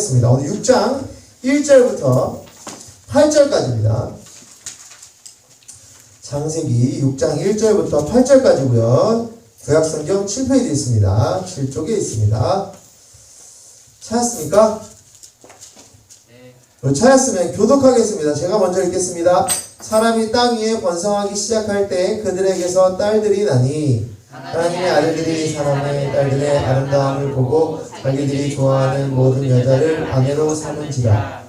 하겠습니다. 오늘 6장 1절부터 8절까지입니다. 창세기 6장 1절부터 8절까지고요. 구약성경 7페이지에 있습니다. 7쪽에 있습니다. 찾았습니까? 네. 찾았으면 교독하겠습니다. 제가 먼저 읽겠습니다. 사람이 땅 위에 번성하기 시작할 때 그들에게서 딸들이 나니 하나님의 아들들이 사람의 딸들의 아름다움을 보고 자기들이 좋아하는 모든 여자를 아내로 삼은지라.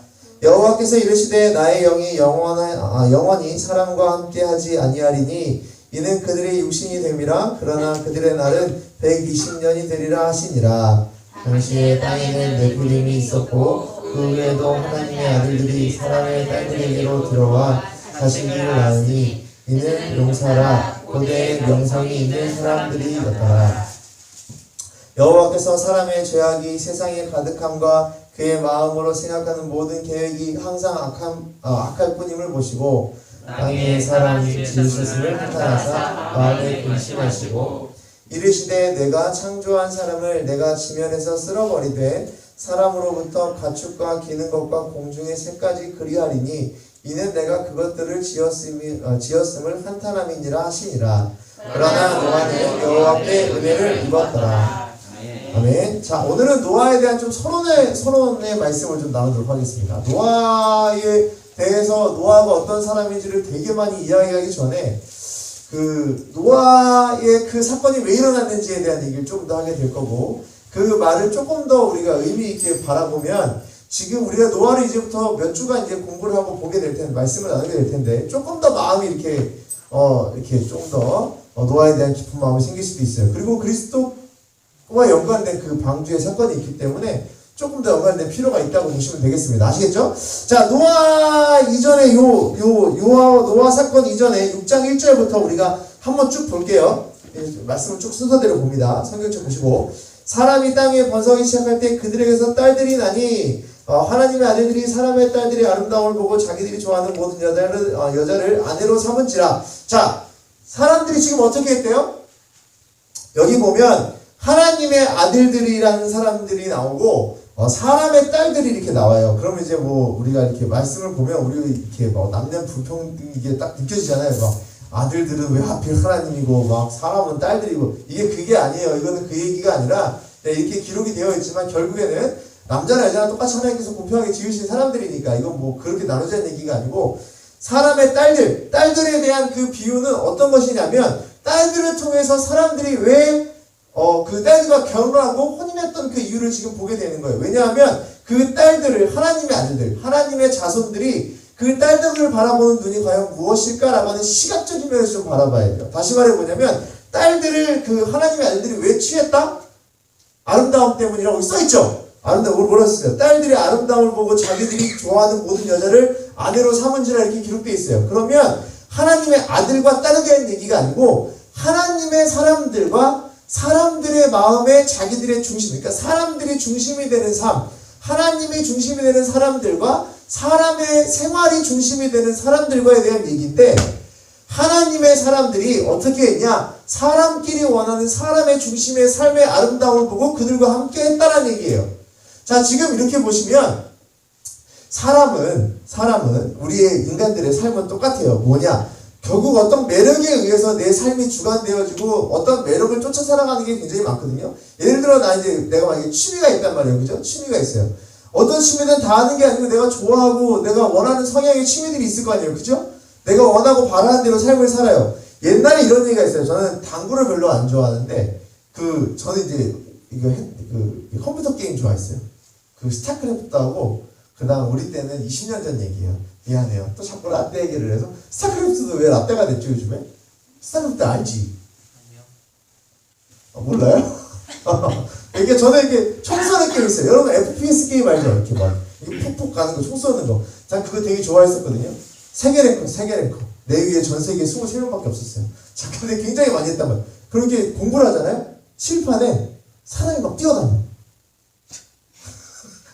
여호와께서 이르시되 나의 영이 영원히 사람과 함께하지 아니하리니 이는 그들의 육신이 됨이라. 그러나 그들의 날은 120년이 되리라 하시니라. 당시에 땅에는 네필림이 있었고 그 외에도 하나님의 아들들이 사람의 딸들에게로 들어와 자식들을 낳으니 이는 용사라 고대의 명성이 있는 사람들이었더라. 여호와께서 사람의 죄악이 세상에 가득함과 그의 마음으로 생각하는 모든 계획이 항상 악할 뿐임을 보시고 땅에 사람이 지으셨음을 한탄하사 마음에 근심하시고 이르시되 내가 창조한 사람을 내가 지면에서 쓸어버리되 사람으로부터 가축과 기는 것과 공중의 새까지 그리하리니 이는 내가 그것들을 지었음을 한탄함이니라 하시니라. 그러나 노아는 여호와께 은혜를 입었더라. 아멘. 자, 오늘은 노아에 대한 좀 서론의 말씀을 좀 나누도록 하겠습니다. 노아에 대해서 노아가 어떤 사람인지를 되게 많이 이야기하기 전에 노아의 그 사건이 왜 일어났는지에 대한 얘기를 조금 더 하게 될 거고, 그 말을 조금 더 우리가 의미 있게 바라보면 지금 우리가 노아를 이제부터 몇 주간 이제 공부를 하고 보게 될 텐데, 말씀을 나누게 될 텐데, 조금 더 마음이 이렇게 좀 더 노아에 대한 깊은 마음이 생길 수도 있어요. 그리고 그리스도와 연관된 그 방주의 사건이 있기 때문에 조금 더 연관된 필요가 있다고 보시면 되겠습니다. 아시겠죠? 자, 노아 이전에 노아 사건 이전에 6장 1절부터 우리가 한번 쭉 볼게요. 말씀을 쭉 순서대로 봅니다. 성경책 보시고. 사람이 땅에 번성하기 시작할 때 그들에게서 딸들이 나니 하나님의 아들들이 사람의 딸들의 아름다움을 보고 자기들이 좋아하는 모든 여자를 아내로 삼은지라. 자, 사람들이 지금 어떻게 했대요? 여기 보면 하나님의 아들들이라는 사람들이 나오고 사람의 딸들이 이렇게 나와요. 그러면 이제 우리가 이렇게 말씀을 보면 우리 이렇게 남녀 불평 이게 딱 느껴지잖아요. 아들들은 왜 하필 하나님이고 사람은 딸들이고, 그게 아니에요. 이거는 그 얘기가 아니라 이렇게 기록이 되어 있지만 결국에는 남자나 여자나 똑같이 하나님께서 공평하게 지으신 사람들이니까 이건 그렇게 나누자는 얘기가 아니고, 사람의 딸들에 대한 그 비유는 어떤 것이냐면, 딸들을 통해서 사람들이 왜 그 딸들과 결혼하고 혼인했던 그 이유를 지금 보게 되는 거예요. 왜냐하면 그 딸들을, 하나님의 아들들, 하나님의 자손들이 그 딸들을 바라보는 눈이 과연 무엇일까라고 하는 시각적인 면에서 좀 바라봐야 돼요. 다시 말해보자면 딸들을 그 하나님의 아들들이 왜 취했다? 아름다움 때문이라고 써있죠. 뭐라 썼어요? 딸들이 아름다움을 보고 자기들이 좋아하는 모든 여자를 아내로 삼은지라 이렇게 기록되어 있어요. 그러면 하나님의 아들과 딸에 대한 얘기가 아니고 하나님의 사람들과 사람들의 마음에 자기들의 중심, 그러니까 사람들이 중심이 되는 삶, 하나님이 중심이 되는 사람들과 사람의 생활이 중심이 되는 사람들과에 대한 얘기인데, 하나님의 사람들이 어떻게 했냐? 사람끼리 원하는 사람의 중심의 삶의 아름다움을 보고 그들과 함께 했다는 얘기예요. 자, 지금 이렇게 보시면 사람은 우리의 인간들의 삶은 똑같아요. 뭐냐? 결국 어떤 매력에 의해서 내 삶이 주관되어지고 어떤 매력을 쫓아 살아가는 게 굉장히 많거든요. 예를 들어 내가 만약에 취미가 있단 말이에요. 그죠? 취미가 있어요. 어떤 취미든 다 하는 게 아니고 내가 좋아하고 내가 원하는 성향의 취미들이 있을 거 아니에요. 그죠? 내가 원하고 바라는 대로 삶을 살아요. 옛날에 이런 얘기가 있어요. 저는 당구를 별로 안 좋아하는데 저는 이제 컴퓨터 게임 좋아했어요. 스타크래프트하고, 그 다음 우리 때는 20년 전 얘기예요. 미안해요. 또 자꾸 라떼 얘기를 해서. 스타크래프트도 왜 라떼가 됐죠, 요즘에? 스타크래프트 알지? 아니요. 몰라요? 이게 저는 이렇게 총 쏘는 게임 있어요. 여러분 FPS 게임 알죠? 이렇게 푹푹 가는 거, 총 쏘는 거. 전 그거 되게 좋아했었거든요. 세계 랭커. 내 위에 전 세계에 23명밖에 없었어요. 자, 근데 굉장히 많이 했단 말이에요. 그렇게 공부를 하잖아요? 칠판에 사람이 막 뛰어다녀.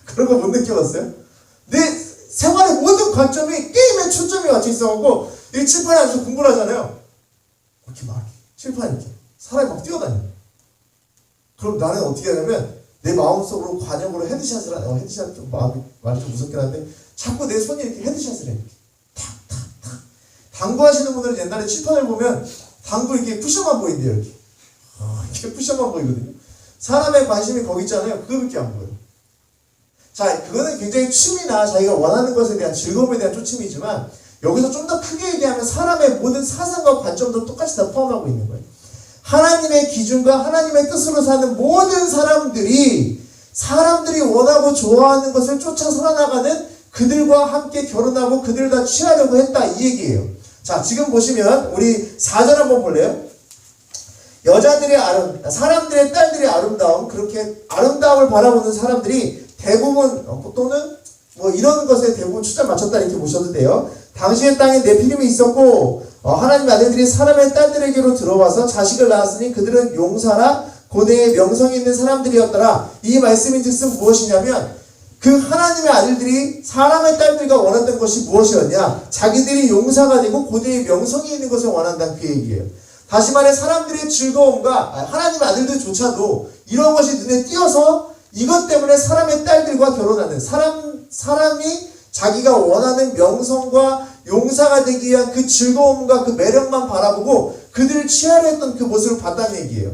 그런 거 못 느껴봤어요? 내 생활의 모든 관점이 게임에 초점이 맞춰 있어갖고 이 칠판에 앉아서 공부를 하잖아요. 이렇게 막 칠판에 이렇게 사람이 막 뛰어다녀. 그럼 나는 어떻게 하냐면 내 마음속으로 관용으로 헤드샷을 하네. 헤드샷 좀 말이 좀 무섭긴 한데 자꾸 내 손이 이렇게 헤드샷을 해. 탁탁탁. 당구 하시는 분들은 옛날에 칠판을 보면 당구 이렇게 쿠션만 보인대요. 이렇게. 이렇게 쿠션만 보이거든요. 사람의 관심이 거기 있잖아요. 그거밖에 안 보여요. 자, 그거는 굉장히 취미나 자기가 원하는 것에 대한 즐거움에 대한 초침이지만 여기서 좀 더 크게 얘기하면 사람의 모든 사상과 관점도 똑같이 다 포함하고 있는 거예요. 하나님의 기준과 하나님의 뜻으로 사는 모든 사람들이 원하고 좋아하는 것을 쫓아 살아나가는 그들과 함께 결혼하고 그들을 다 취하려고 했다 이 얘기예요. 자, 지금 보시면 우리 4절 한번 볼래요? 사람들의 딸들의 아름다움, 그렇게 아름다움을 바라보는 사람들이 대부분 또는 뭐 이런 것에 대부분 초점 맞췄다 이렇게 보셔도 돼요. 당시의 땅에 네피림이 있었고 하나님의 아들들이 사람의 딸들에게로 들어와서 자식을 낳았으니 그들은 용사라 고대에 명성이 있는 사람들이었더라. 이 말씀인즉슨 무엇이냐면 그 하나님의 아들들이 사람의 딸들과 원했던 것이 무엇이었냐? 자기들이 용사가 되고 고대에 명성이 있는 것을 원한다는 그 얘기예요. 다시 말해 사람들의 즐거움과 하나님의 아들들조차도 이런 것이 눈에 띄어서 이것 때문에 사람의 딸들과 결혼하는 사람이 자기가 원하는 명성과 용사가 되기 위한 그 즐거움과 그 매력만 바라보고 그들을 취하려 했던 그 모습을 봤다는 얘기예요.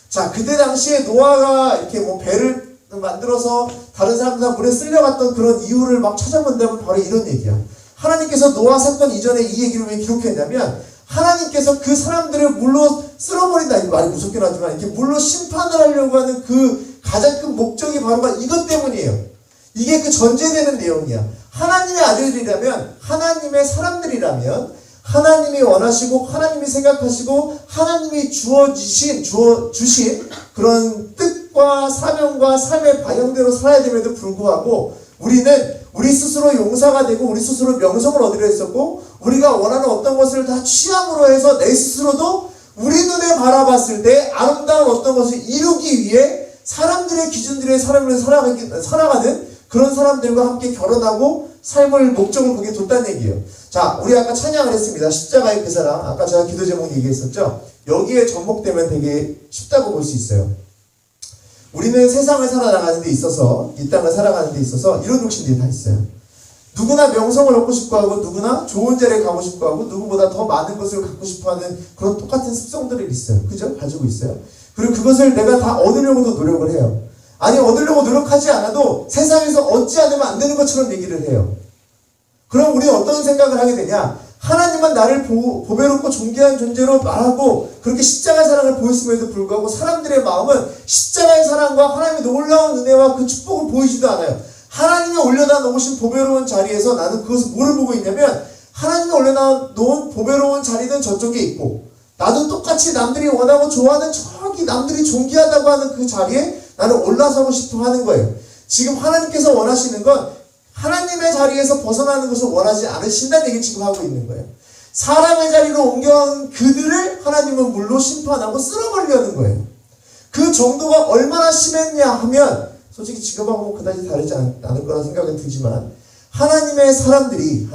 자, 그때 당시에 노아가 이렇게 뭐 배를 만들어서 다른 사람들 물에 쓸려갔던 그런 이유를 막 찾아본다면 바로 이런 얘기야. 하나님께서 노아 사건 이전에 이 얘기를 왜 기록했냐면 하나님께서 그 사람들을 물로 쓸어버린다. 이 말이 무섭긴 하지만 이렇게 물로 심판을 하려고 하는 그 가장 큰 목적이 바로 이것 때문이에요. 이게 그 전제되는 내용이야. 하나님의 아들들이라면, 하나님의 사람들이라면, 하나님이 원하시고, 하나님이 생각하시고, 하나님이 주신 그런 뜻과 사명과 삶의 방향대로 살아야 됨에도 불구하고, 우리는 우리 스스로 용사가 되고, 우리 스스로 명성을 얻으려 했었고, 우리가 원하는 어떤 것을 다 취함으로 해서 내 스스로도 우리 눈에 바라봤을 때 아름다운 어떤 것을 이루기 위해 사람들의 기준들의 삶을 살아가는 그런 사람들과 함께 결혼하고 삶을 목적을 거기에 뒀다는 얘기예요. 자, 우리 아까 찬양을 했습니다. 십자가의 그 사랑. 아까 제가 기도 제목 얘기했었죠. 여기에 접목되면 되게 쉽다고 볼 수 있어요. 우리는 세상을 살아나가는 데 있어서, 이 땅을 살아가는 데 있어서 이런 욕심들이 다 있어요. 누구나 명성을 얻고 싶어 하고, 누구나 좋은 자리에 가고 싶어 하고, 누구보다 더 많은 것을 갖고 싶어 하는 그런 똑같은 습성들이 있어요. 그죠? 가지고 있어요. 그리고 그것을 내가 다 얻으려고도 노력을 해요. 아니, 얻으려고 노력하지 않아도 세상에서 얻지 않으면 안 되는 것처럼 얘기를 해요. 그럼 우리는 어떤 생각을 하게 되냐? 하나님은 나를 보배롭고 존귀한 존재로 말하고 그렇게 십자가의 사랑을 보였음에도 불구하고 사람들의 마음은 십자가의 사랑과 하나님의 놀라운 은혜와 그 축복을 보이지도 않아요. 하나님이 올려다 놓으신 보배로운 자리에서 나는 그것을 뭐를 보고 있냐면 하나님이 올려다 놓은 보배로운 자리는 저쪽에 있고 나도 똑같이 남들이 원하고 좋아하는 저기 남들이 존귀하다고 하는 그 자리에 나는 올라서고 싶어 하는 거예요. 지금 하나님께서 원하시는 건 하나님의 자리에서 벗어나는 것을 원하지 않으신다는 얘기를 지금 하고 있는 거예요. 사람의 자리로 옮겨온 그들을 하나님은 물로 심판하고 쓸어버리려는 거예요. 그 정도가 얼마나 심했냐 하면 솔직히 지금하고 그다지 다르지 않을 거라 생각은 들지만 하나님의 사람들이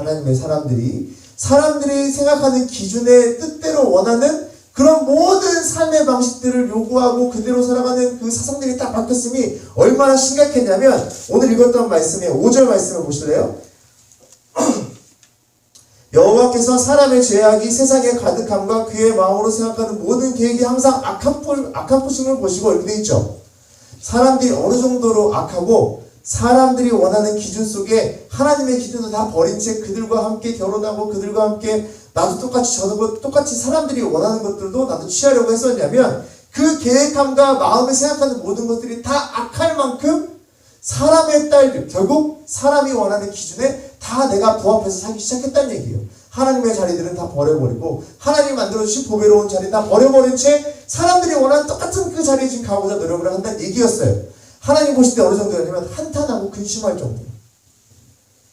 생각하는 기준의 뜻대로 원하는 그런 모든 삶의 방식들을 요구하고 그대로 살아가는 그 사상들이 딱 바뀌었음이 얼마나 심각했냐면 오늘 읽었던 말씀에 5절 말씀을 보실래요? 여호와께서 사람의 죄악이 세상에 가득함과 그의 마음으로 생각하는 모든 계획이 항상 악한 포심을 보시고 이렇게 되어 있죠. 사람들이 어느 정도로 악하고 사람들이 원하는 기준 속에 하나님의 기준을 다 버린 채 그들과 함께 결혼하고 그들과 함께 나도 똑같이 사람들이 원하는 것들도 나도 취하려고 했었냐면 그 계획함과 마음에 생각하는 모든 것들이 다 악할 만큼 사람의 딸들, 결국 사람이 원하는 기준에 다 내가 부합해서 살기 시작했다는 얘기예요. 하나님의 자리들은 다 버려버리고 하나님이 만들어주신 보배로운 자리 다 버려버린 채 사람들이 원하는 똑같은 그 자리에 지금 가고자 노력을 한다는 얘기였어요. 하나님 보실 때 어느 정도였냐면 한탄하고 근심할 정도.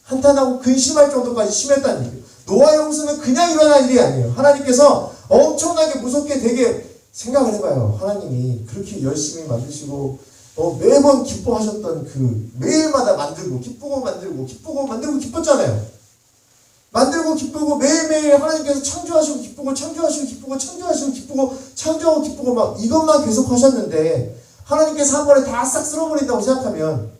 한탄하고 근심할 정도까지 심했다는 얘기예요. 노아 홍수는 그냥 일어날 일이 아니에요. 하나님께서 엄청나게 무섭게 되게 생각을 해봐요. 하나님이 그렇게 열심히 만드시고 매번 기뻐하셨던 그 매일마다 만들고 기쁘고 만들고 기쁘고 만들고 기뻤잖아요. 만들고 기쁘고 매일매일 하나님께서 창조하시고 기쁘고 창조하시고 기쁘고 창조하시고 기쁘고 창조하고 기쁘고 막 이것만 계속 하셨는데 하나님께서 한 번에 다 싹 쓸어버린다고 생각하면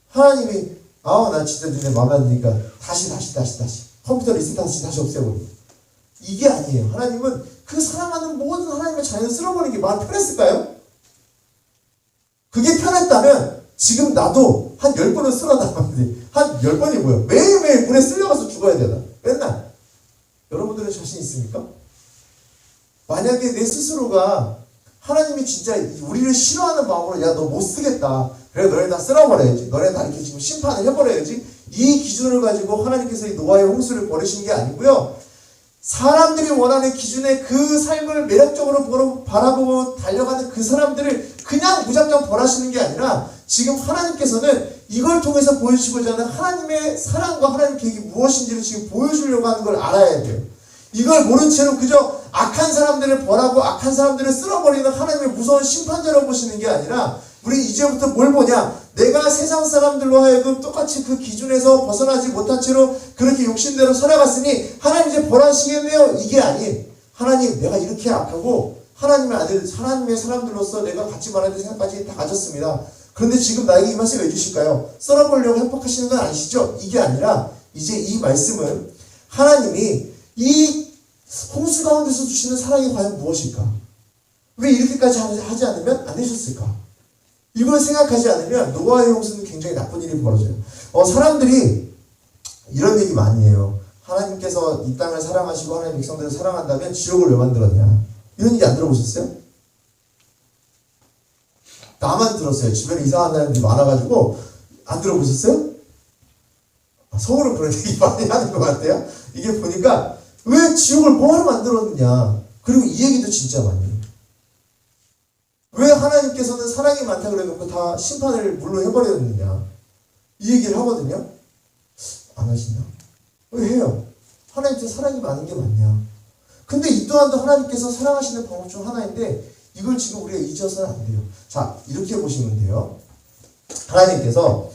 하나님이 나 진짜 니네 마음에 안 드니까 다시 컴퓨터 리셋해서 다시 없애버리고 이게 아니에요. 하나님은 그 사랑하는 모든 하나님의 자녀를 쓸어버리는 게 마음 편했을까요? 그게 편했다면 지금 나도 한 10번은 쓸어나가는데 한 10번이 뭐예요? 매일매일 물에 쓸려가서 죽어야 되나? 맨날. 여러분들은 자신 있습니까? 만약에 내 스스로가 하나님이 진짜 우리를 싫어하는 마음으로 야 너 못 쓰겠다. 그래 너네 다 쓸어버려야지. 너네 다 이렇게 지금 심판을 해버려야지. 이 기준을 가지고 하나님께서 이 노아의 홍수를 버리신 게 아니고요. 사람들이 원하는 기준의 그 삶을 매력적으로 바라보고 달려가는 그 사람들을 그냥 무작정 벌하시는 게 아니라 지금 하나님께서는 이걸 통해서 보여주시고자 하는 하나님의 사랑과 하나님의 계획이 무엇인지를 지금 보여주려고 하는 걸 알아야 돼요. 이걸 모른 채로 그저 악한 사람들을 벌하고 악한 사람들을 쓸어버리는 하나님의 무서운 심판자로 보시는 게 아니라 우리 이제부터 뭘 보냐? 내가 세상 사람들로 하여금 똑같이 그 기준에서 벗어나지 못한 채로 그렇게 욕심대로 살아갔으니 하나님 이제 벌하시겠네요. 이게 아닌 하나님 내가 이렇게 악하고 하나님의 아들, 하나님의 사람들로서 내가 갖지 말아야 될 생각까지 다 가졌습니다. 그런데 지금 나에게 이 말씀을 해주실까요? 썰어보려고 협박하시는 건 아니시죠? 이게 아니라 이제 이 말씀은 하나님이 이 홍수 가운데서 주시는 사랑이 과연 무엇일까? 왜 이렇게까지 하지 않으면 안 되셨을까? 이걸 생각하지 않으면 노아의 홍수는 굉장히 나쁜 일이 벌어져요. 사람들이 이런 얘기 많이 해요. 하나님께서 이 땅을 사랑하시고 하나님 백성들을 사랑한다면 지옥을 왜 만들었냐? 이런 얘기 안 들어보셨어요? 나만 들었어요. 주변에 이상한 사람들이 많아가지고 안 들어보셨어요? 서울은 그런 얘기 많이 하는 것 같아요. 이게 보니까 왜 지옥을 뭐하러 만들었느냐? 그리고 이 얘기도 진짜 많이 해요. 왜 하나님께서는 사랑이 많다 그래놓고 다 심판을 물로 해버렸느냐? 이 얘기를 하거든요. 안 하시나? 왜 해요? 하나님께서 사랑이 많은 게 맞냐? 근데 이 또한도 하나님께서 사랑하시는 방법 중 하나인데 이걸 지금 우리가 잊어서는 안 돼요. 자, 이렇게 보시면 돼요. 하나님께서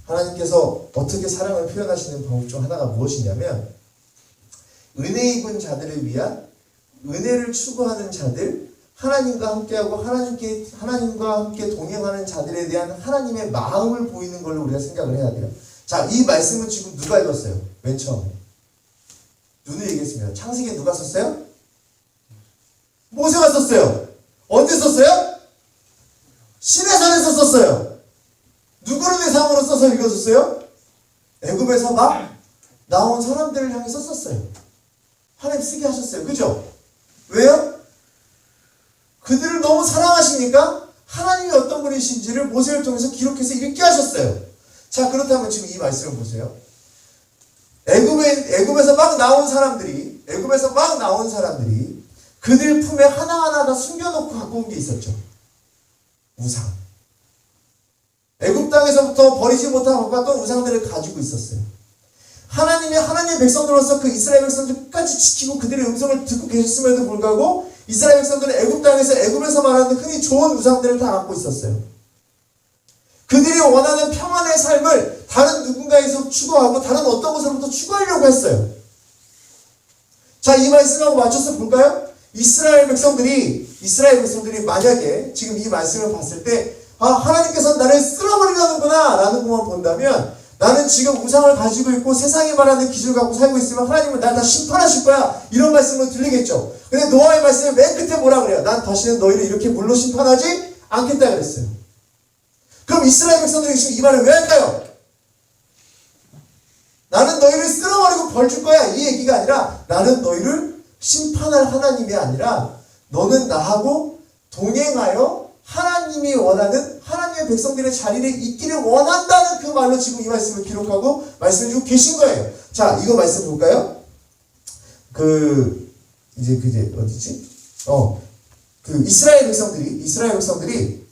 하나님께서 어떻게 사랑을 표현하시는 방법 중 하나가 무엇이냐면 은혜 입은 자들을 위한 은혜를 추구하는 자들, 하나님과 함께하고 하나님과 함께 동행하는 자들에 대한 하나님의 마음을 보이는 걸로 우리가 생각을 해야 돼요. 자, 이 말씀은 지금 누가 읽었어요? 맨 처음에. 눈을 얘기했습니다. 창세기에 누가 썼어요? 모세가 썼어요. 언제 썼어요? 시내산에서 썼어요. 누구를 대상으로 써서 읽어줬어요? 애굽에서 막 나온 사람들을 향해 썼었어요. 하나님 쓰게 하셨어요. 그죠? 왜요? 그들을 너무 사랑하시니까 하나님이 어떤 분이신지를 모세를 통해서 기록해서 읽게 하셨어요. 자, 그렇다면 지금 이 말씀을 보세요. 애굽에서 막 나온 사람들이 그들 품에 하나하나 다 숨겨놓고 갖고 온 게 있었죠. 우상. 애굽 땅에서부터 버리지 못하고 갔던 우상들을 가지고 있었어요. 하나님의 백성들로서 그 이스라엘 백성들 끝까지 지키고 그들의 음성을 듣고 계셨음에도 불구하고 이스라엘 백성들은 애굽 땅에서 애굽에서 말하는 흔히 좋은 우상들을 다 갖고 있었어요. 그들이 원하는 평안의 삶을 다른 누군가에서 추구하고 다른 어떤 곳으로부터 추구하려고 했어요. 자, 이 말씀하고 맞춰서 볼까요? 이스라엘 백성들이 만약에 지금 이 말씀을 봤을 때 하나님께서 나를 쓸어버리려는구나 라는 것만 본다면 나는 지금 우상을 가지고 있고 세상이 말하는 기준을 갖고 살고 있으면 하나님은 날 다 심판하실 거야 이런 말씀을 들리겠죠. 근데 노아의 말씀을 맨 끝에 뭐라 그래요? 난 다시는 너희를 이렇게 물로 심판하지 않겠다 그랬어요. 그럼 이스라엘 백성들이 지금 이 말을 왜 할까요? 나는 너희를 쓸어버리고 벌 줄 거야 이 얘기가 아니라 나는 너희를 심판할 하나님이 아니라 너는 나하고 동행하여 하나님이 원하는 하나님의 백성들의 자리를 잇기를 원한다는 그 말로 지금 이 말씀을 기록하고 말씀해주고 계신 거예요. 자, 이거 말씀 볼까요? 어디지? 이스라엘 백성들이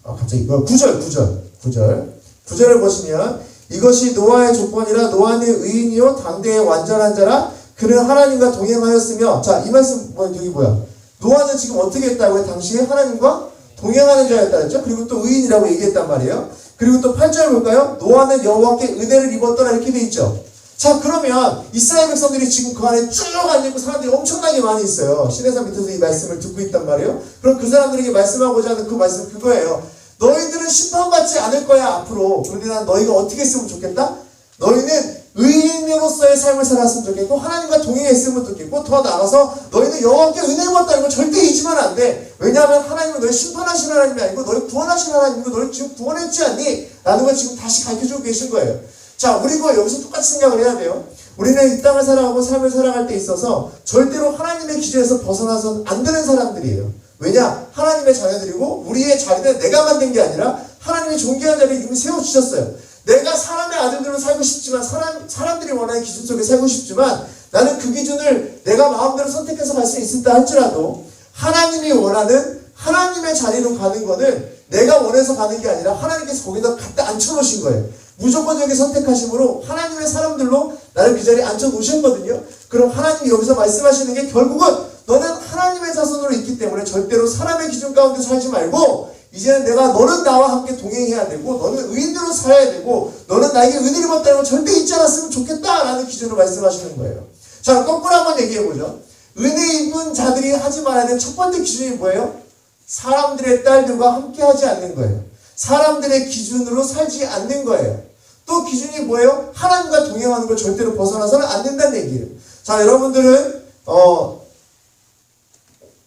갑자기 9절을 보시면 이것이 노아의 조건이라 노아는 의인이요 당대의 완전한 자라 그는 하나님과 동행하였으며 자, 이 말씀 여기 뭐야? 노아는 지금 어떻게 했다고요? 당시에 하나님과 동행하는 자였다 했죠? 그리고 또 의인이라고 얘기했단 말이에요. 그리고 또 8절 볼까요? 노아는 여호와께 은혜를 입었더라 이렇게 돼 있죠. 자, 그러면 이스라엘 백성들이 지금 그 안에 쭉 앉아있고 사람들이 엄청나게 많이 있어요. 시내산 밑에서 이 말씀을 듣고 있단 말이에요. 그럼 그 사람들에게 말씀하고자 하는 그 말씀은 그거예요. 너희들은 심판받지 않을 거야, 앞으로. 그런데 난 너희가 어떻게 했으면 좋겠다? 너희는 의인으로서의 삶을 살았으면 좋겠고, 하나님과 동행했으면 좋겠고, 더 나아가서 너희는 여호와께 은혜 입었다는 걸 절대 잊으면 안 돼. 왜냐하면 하나님은 너희 심판하신 하나님이 아니고 너희 구원하신 하나님이고 너희 지금 구원했지 않니? 라는 걸 지금 다시 가르쳐주고 계신 거예요. 자, 우리고 여기서 똑같이 생각을 해야 돼요. 우리는 이 땅을 살아가고 삶을 살아갈 때 있어서 절대로 하나님의 기준에서 벗어나서는 안 되는 사람들이에요. 왜냐? 하나님의 자녀들이고 우리의 자리는 내가 만든 게 아니라 하나님의 존귀한 자리를 이미 세워주셨어요. 내가 사람의 아들들로 살고 싶지만 사람들이 원하는 기준 속에 살고 싶지만 나는 그 기준을 내가 마음대로 선택해서 갈 수 있다 할지라도 하나님이 원하는 하나님의 자리로 가는 거는 내가 원해서 가는 게 아니라 하나님께서 거기다 갖다 앉혀놓으신 거예요. 무조건적인 선택하심으로 하나님의 사람들로 나를 그 자리에 앉혀놓으셨거든요. 그럼 하나님이 여기서 말씀하시는 게 결국은 너는 하나님의 자손으로 있기 때문에 절대로 사람의 기준 가운데 살지 말고 이제는 너는 나와 함께 동행해야 되고 너는 의인으로 살아야 되고 너는 나에게 은혜를 받다는 걸 절대 잊지 않았으면 좋겠다라는 기준으로 말씀하시는 거예요. 자, 거꾸로 한번 얘기해보죠. 은혜 입은 자들이 하지 말아야 되는 첫 번째 기준이 뭐예요? 사람들의 딸들과 함께 하지 않는 거예요. 사람들의 기준으로 살지 않는 거예요. 또 기준이 뭐예요? 하나님과 동행하는 걸 절대로 벗어나서는 안 된다는 얘기예요. 자, 여러분들은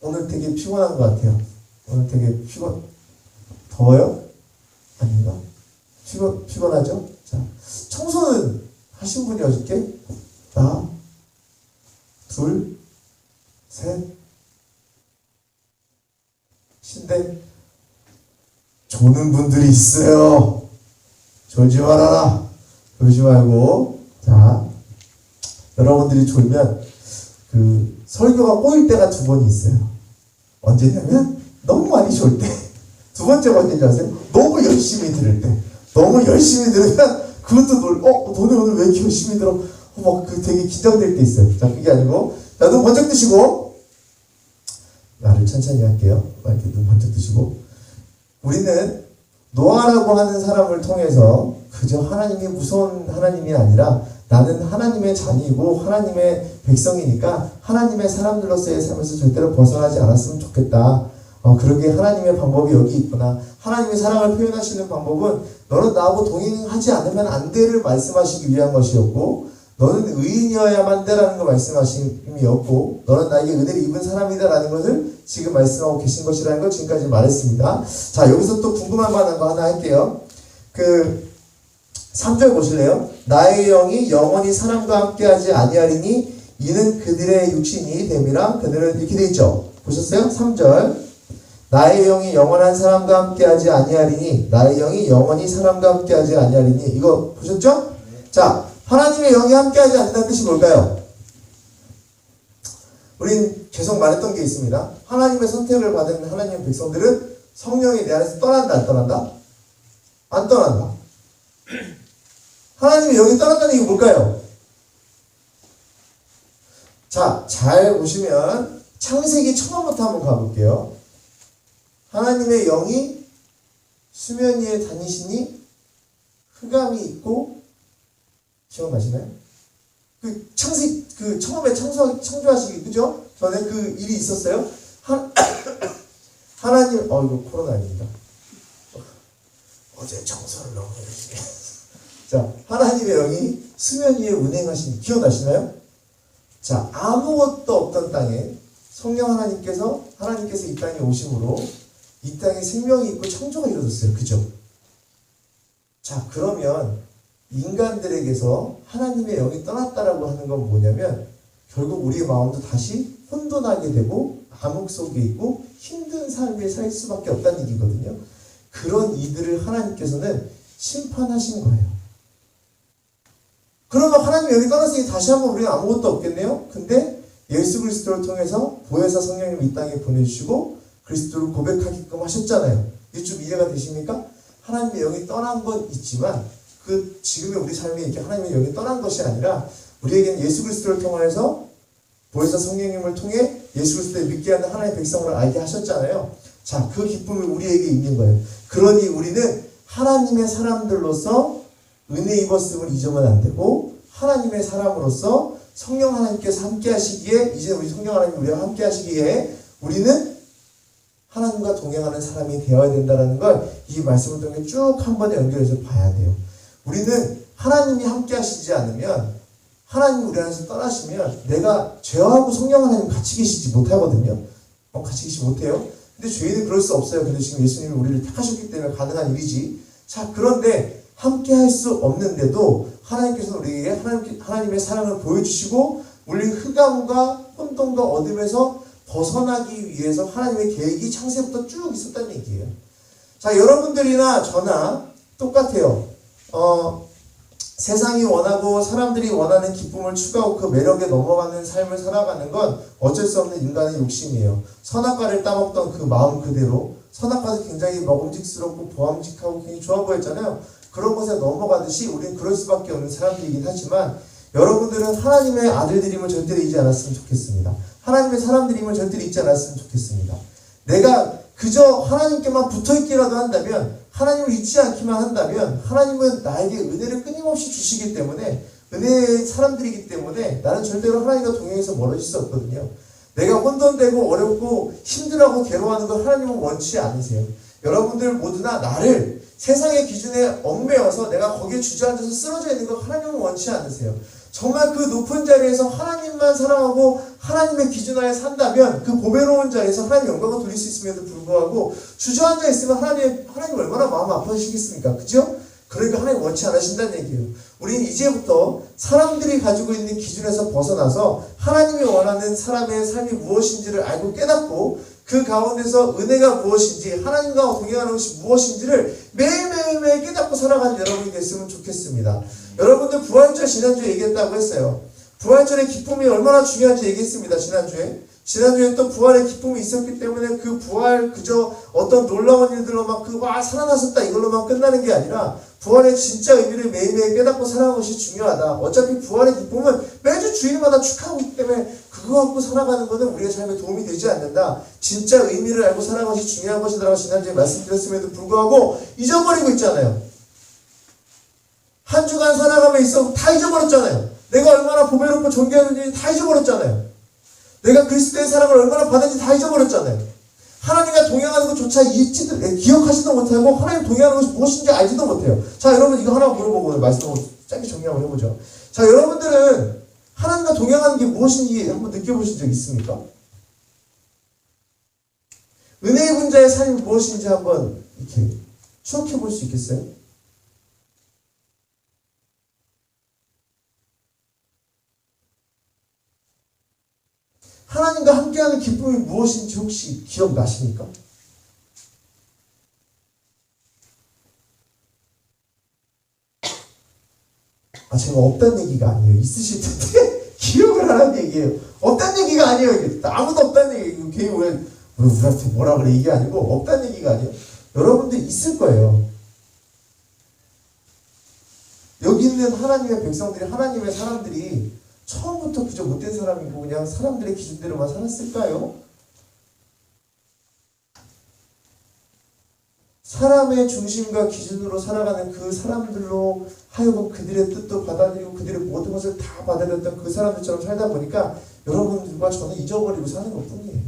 오늘 되게 피곤한 것 같아요. 오늘 되게 더워요? 아닌가? 피곤하죠? 자, 청소는 하신 분이 어저께? 하나, 둘, 셋, 신데 조는 분들이 있어요. 졸지 말아라. 졸지 말고. 자, 여러분들이 졸면 설교가 꼬일 때가 두 번이 있어요. 언제냐면 너무 많이 졸 때. 두 번째가 언제인지 아세요? 너무 열심히 들을 때. 너무 열심히 들으면 그것도 너네 오늘 왜 이렇게 열심히 들어? 되게 긴장될 때 있어요. 자, 그게 아니고, 자, 눈 번쩍 뜨시고, 말을 천천히 할게요. 이렇게 눈 번쩍 뜨시고, 우리는 노아라고 하는 사람을 통해서 그저 하나님이 무서운 하나님이 아니라 나는 하나님의 자녀이고 하나님의 백성이니까 하나님의 사람들로서의 삶에서 절대로 벗어나지 않았으면 좋겠다. 그러게 하나님의 방법이 여기 있구나. 하나님의 사랑을 표현하시는 방법은 너는 나하고 동행하지 않으면 안 돼를 말씀하시기 위한 것이었고 너는 의인이어야만 돼라는 거 말씀하심이었고 너는 나에게 은혜를 입은 사람이다라는 것을 지금 말씀하고 계신 것이라는 걸 지금까지 말했습니다. 자, 여기서 또 궁금한 거 하나 할게요. 3절 보실래요? 나의 영이 영원히 사람과 함께하지 아니하리니 이는 그들의 육신이 됨이라. 그들은 이렇게 돼 있죠. 보셨어요? 3절. 나의 영이 영원한 사람과 함께하지 아니하리니 나의 영이 영원히 사람과 함께하지 아니하리니. 이거 보셨죠? 자, 하나님의 영이 함께하지 않는다는 뜻이 뭘까요? 우린 계속 말했던 게 있습니다. 하나님의 선택을 받은 하나님의 백성들은 성령이 내 안에서 떠난다, 안 떠난다? 안 떠난다. 하나님의 영이 떠난다는 얘기 뭘까요? 자, 잘 보시면 창세기 처음부터 한번 가볼게요. 하나님의 영이 수면 위에 다니시니 흑암이 있고, 기억나시나요? 처음에 창조하시기, 그죠? 전에 그 일이 있었어요. 하나님, 이거 코로나 아닙니다. 어제 청소를 너무 열심히 했어. 자, 하나님의 영이 수면 위에 운행하시니, 기억나시나요? 자, 아무것도 없던 땅에 성령 하나님께서 이 땅에 오심으로 이 땅에 생명이 있고 창조가 이루어졌어요. 그죠? 자, 그러면 인간들에게서 하나님의 영이 떠났다라고 하는 건 뭐냐면 결국 우리의 마음도 다시 혼돈하게 되고 암흑 속에 있고 힘든 삶을 살 수밖에 없다는 얘기거든요. 그런 이들을 하나님께서는 심판하신 거예요. 그러면 하나님의 영이 떠났으니 다시 한번 우리는 아무것도 없겠네요. 근데 예수 그리스도를 통해서 보혜사 성령님을 이 땅에 보내주시고 그리스도를 고백하게끔 하셨잖아요. 이게 좀 이해가 되십니까? 하나님의 영이 떠난 건 있지만 지금의 우리 삶에 이렇게 하나님의 영이 떠난 것이 아니라 우리에게는 예수 그리스도를 통해서 보혜사 성령님을 통해 예수 그리스도를 믿게 하는 하나님의 백성으로 알게 하셨잖아요. 자, 그 기쁨이 우리에게 있는 거예요. 그러니 우리는 하나님의 사람들로서 은혜 입었음을 잊으면 안 되고 하나님의 사람으로서 성령 하나님께서 함께 하시기에, 이제 우리 성령 하나님 우리와 함께 하시기에 우리는 하나님과 동행하는 사람이 되어야 된다는 걸 이 말씀을 통해 쭉 한 번에 연결해서 봐야 돼요. 우리는 하나님이 함께 하시지 않으면, 하나님이 우리 안에서 떠나시면 내가 죄하고 성령 하나님 같이 계시지 못하거든요. 같이 계시지 못해요. 근데 죄인은 그럴 수 없어요. 근데 지금 예수님이 우리를 택하셨기 때문에 가능한 일이지. 자, 그런데 함께 할 수 없는데도 하나님께서 우리에게 하나님의 사랑을 보여주시고 우리 흑암과 혼돈과 어둠에서 벗어나기 위해서 하나님의 계획이 창세부터 쭉 있었다는 얘기예요. 자, 여러분들이나 저나 똑같아요. 세상이 원하고 사람들이 원하는 기쁨을 추구하고 그 매력에 넘어가는 삶을 살아가는 건 어쩔 수 없는 인간의 욕심이에요. 선악과를 따먹던 그 마음 그대로, 선악과도 굉장히 먹음직스럽고 보암직하고 굉장히 좋아 보였잖아요. 그런 것에 넘어가듯이 우리는 그럴 수밖에 없는 사람들이긴 하지만, 여러분들은 하나님의 아들들임을 절대로 잊지 않았으면 좋겠습니다. 하나님의 사람들임을 절대로 잊지 않았으면 좋겠습니다. 내가 그저 하나님께만 붙어있기라도 한다면, 하나님을 잊지 않기만 한다면, 하나님은 나에게 은혜를 끊임없이 주시기 때문에, 은혜의 사람들이기 때문에 나는 절대로 하나님과 동행해서 멀어질 수 없거든요. 내가 혼돈되고 어렵고 힘들어하고 괴로워하는 걸 하나님은 원치 않으세요. 여러분들 모두나 나를 세상의 기준에 얽매여서 내가 거기에 주저앉아서 쓰러져 있는 걸 하나님은 원치 않으세요. 정말 그 높은 자리에서 하나님만 사랑하고 하나님의 기준하에 산다면 그 보배로운 자리에서 하나님 영광을 돌릴 수 있음에도 불구하고 주저앉아 있으면 하나님 얼마나 마음 아파하시겠습니까? 그죠? 그러니까 하나님 원치 않으신다는 얘기예요. 우리는 이제부터 사람들이 가지고 있는 기준에서 벗어나서 하나님이 원하는 사람의 삶이 무엇인지를 알고 깨닫고, 그 가운데서 은혜가 무엇인지, 하나님과 동행하는 것이 무엇인지를 매일매일 깨닫고 살아가는 여러분이 됐으면 좋겠습니다. 여러분들 부활절 지난주에 얘기했다고 했어요. 부활절의 기쁨이 얼마나 중요한지 얘기했습니다. 지난주에 또 부활의 기쁨이 있었기 때문에 그 부활 그저 어떤 놀라운 일들로만 살아나셨다 이걸로만 끝나는 게 아니라 부활의 진짜 의미를 매일매일 깨닫고 살아가는 것이 중요하다. 어차피 부활의 기쁨은 매주 주일마다 축하하고 있기 때문에 그거 갖고 살아가는 것은 우리의 삶에 도움이 되지 않는다. 진짜 의미를 알고 살아가는 것이 중요한 것이라고 지난주에 말씀드렸음에도 불구하고 잊어버리고 있잖아요. 한 주간 살아가며 있어 다 잊어버렸잖아요. 내가 얼마나 보배롭고 존귀하는지 다 잊어버렸잖아요. 내가 그리스도의 사랑을 얼마나 받은지 다 잊어버렸잖아요. 하나님과 동행하는 것조차 기억하지도 못하고 하나님 동행하는 것이 무엇인지 알지도 못해요. 자, 여러분 이거 하나 물어보고 오늘 말씀을 짧게 정리 한번 해보죠. 자, 여러분들은 하나님과 동행하는 게 무엇인지 한번 느껴보신 적 있습니까? 은혜 입은 자의 삶이 무엇인지 한번 이렇게 추억해 볼 수 있겠어요? 하나님과 함께하는 기쁨이 무엇인지 혹시 기억나십니까? 제가 없다는 얘기가 아니에요. 있으실 텐데 기억을 하라는 얘기예요. 없다는 얘기가 아니에요. 이게. 아무도 없다는 얘기예요. 걔 왜 우리한테 뭐라 그래 이게 아니고 없다는 얘기가 아니에요. 여러분들 있을 거예요. 여기 있는 하나님의 백성들이, 하나님의 사람들이 처음부터 그저 못된 사람이고 그냥 사람들의 기준대로만 살았을까요? 사람의 중심과 기준으로 살아가는 그 사람들로 하여금 그들의 뜻도 받아들이고 그들의 모든 것을 다 받아들였던 그 사람들처럼 살다 보니까 여러분들과 저는 잊어버리고 사는 것뿐이에요.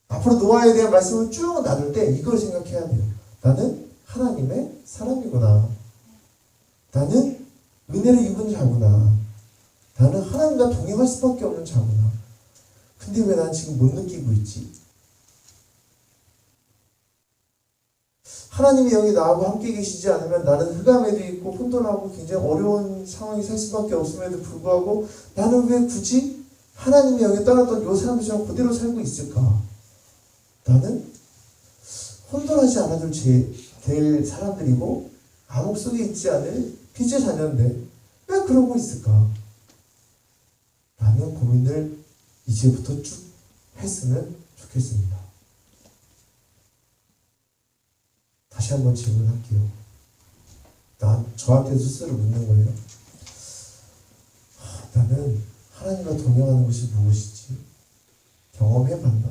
앞으로 노아에 대한 말씀을 쭉 나눌 때 이걸 생각해야 돼요. 나는 하나님의 사람이구나. 나는 은혜를 입은 자구나. 나는 하나님과 동행할 수밖에 없는 자구나. 근데 왜 난 지금 못 느끼고 있지? 하나님의 영이 나하고 함께 계시지 않으면 나는 흑암에도 있고 혼돈하고 굉장히 어려운 상황이 살 수밖에 없음에도 불구하고 나는 왜 굳이 하나님의 영이 떠났던 이 사람들처럼 그대로 살고 있을까? 나는 혼돈하지 않아도 될 사람들이고 암흑 속에 있지 않을 빛의 자녀인데 왜 그러고 있을까? 라는 고민을 이제부터 쭉 했으면 좋겠습니다. 다시 한번 질문할게요. 저한테 스스로 묻는 거예요. 나는 하나님과 동행하는 것이 무엇이지? 경험해봤나?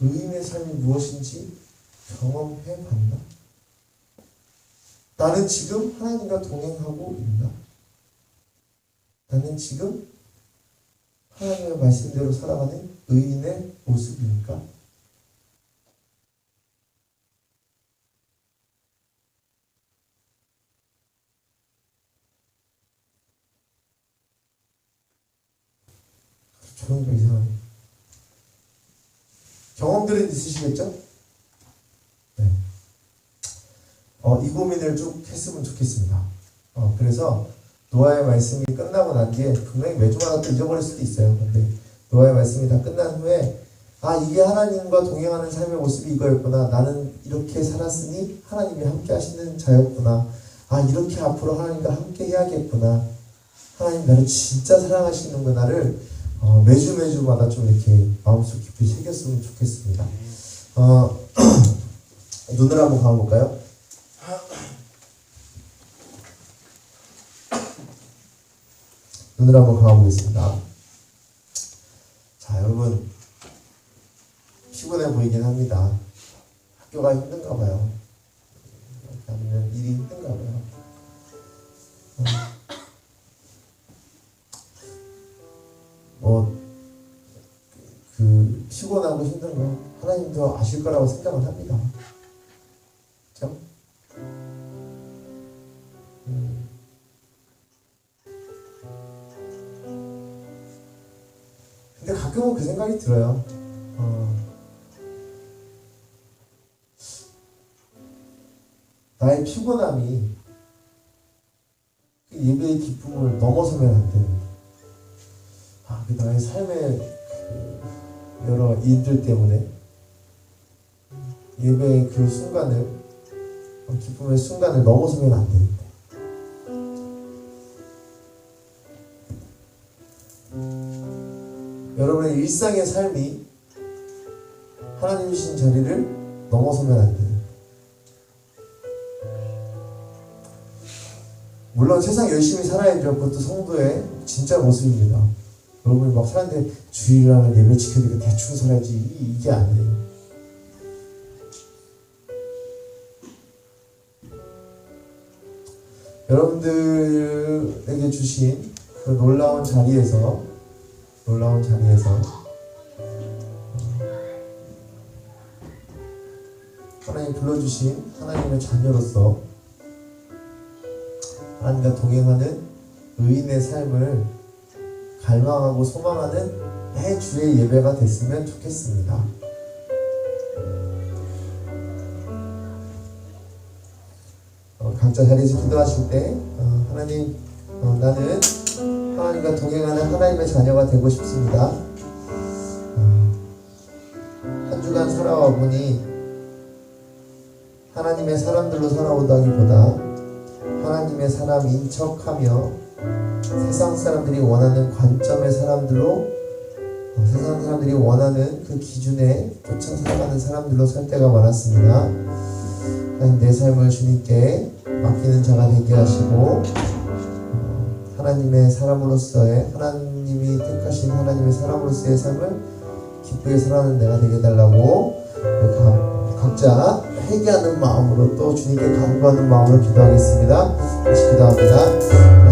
의인의 삶이 무엇인지 경험해봤나? 나는 지금 하나님과 동행하고 있나? 나는 지금 하나님의 말씀대로 살아가는 의인의 모습입니까? 저는 좀 이상하네. 경험들은 있으시겠죠? 네. 이 고민을 쭉 했으면 좋겠습니다. 그래서 노아의 말씀이 끝나고 난 뒤에 분명히 매주마다 또 잊어버릴 수도 있어요. 근데 노아의 말씀이 다 끝난 후에 이게 하나님과 동행하는 삶의 모습이 이거였구나. 나는 이렇게 살았으니 하나님이 함께 하시는 자였구나. 이렇게 앞으로 하나님과 함께 해야겠구나. 하나님 나를 진짜 사랑하시는구나를 매주마다 좀 이렇게 마음속 깊이 새겼으면 좋겠습니다. 눈을 한번 감아볼까요? 눈을 한번 감아보겠습니다. 자, 여러분 피곤해 보이긴 합니다. 학교가 힘든가 봐요. 아니면 일이 힘든가 봐요. 피곤하고 힘든 거 하나님도 아실 거라고 생각을 합니다. 그렇죠? 근데 가끔은 그 생각이 들어요. 나의 피곤함이 그 예배의 기쁨을 넘어서면 안 되는데, 그 나의 삶의 여러 일들 때문에 예배의 그 순간을, 기쁨의 순간을 넘어서면 안 되는데, 여러분의 일상의 삶이 하나님 주신 자리를 넘어서면 안 돼요. 물론 세상 열심히 살아야죠. 그것도 성도의 진짜 모습입니다. 여러분이 막 사는데 주일날 예배 지켜드리고 대충 살아야지, 이게 아니에요. 여러분들에게 주신 그 놀라운 자리에서 하나님 불러주신 하나님의 자녀로서 하나님과 동행하는 의인의 삶을 갈망하고 소망하는 매주의 예배가 됐으면 좋겠습니다. 각자 자리에서 기도하실 때 하나님, 나는 하나님과 동행하는 하나님의 자녀가 되고 싶습니다. 한 주간 살아와 보니 하나님의 사람들로 살아오다기보다 하나님의 사람인 척하며 세상 사람들이 원하는 관점의 사람들로, 세상 사람들이 원하는 그 기준에 쫓아 살아가는 사람들로 살 때가 많았습니다. 하나님, 내 삶을 주님께 맡기는 자가 되게 하시고 하나님의 사람으로서의, 하나님이 택하신 하나님의 사람으로서의 삶을 기쁘게 살아가는 내가 되게 해달라고 각자 회개하는 마음으로 또 주님께 간구하는 마음으로 기도하겠습니다. 같이 기도합니다.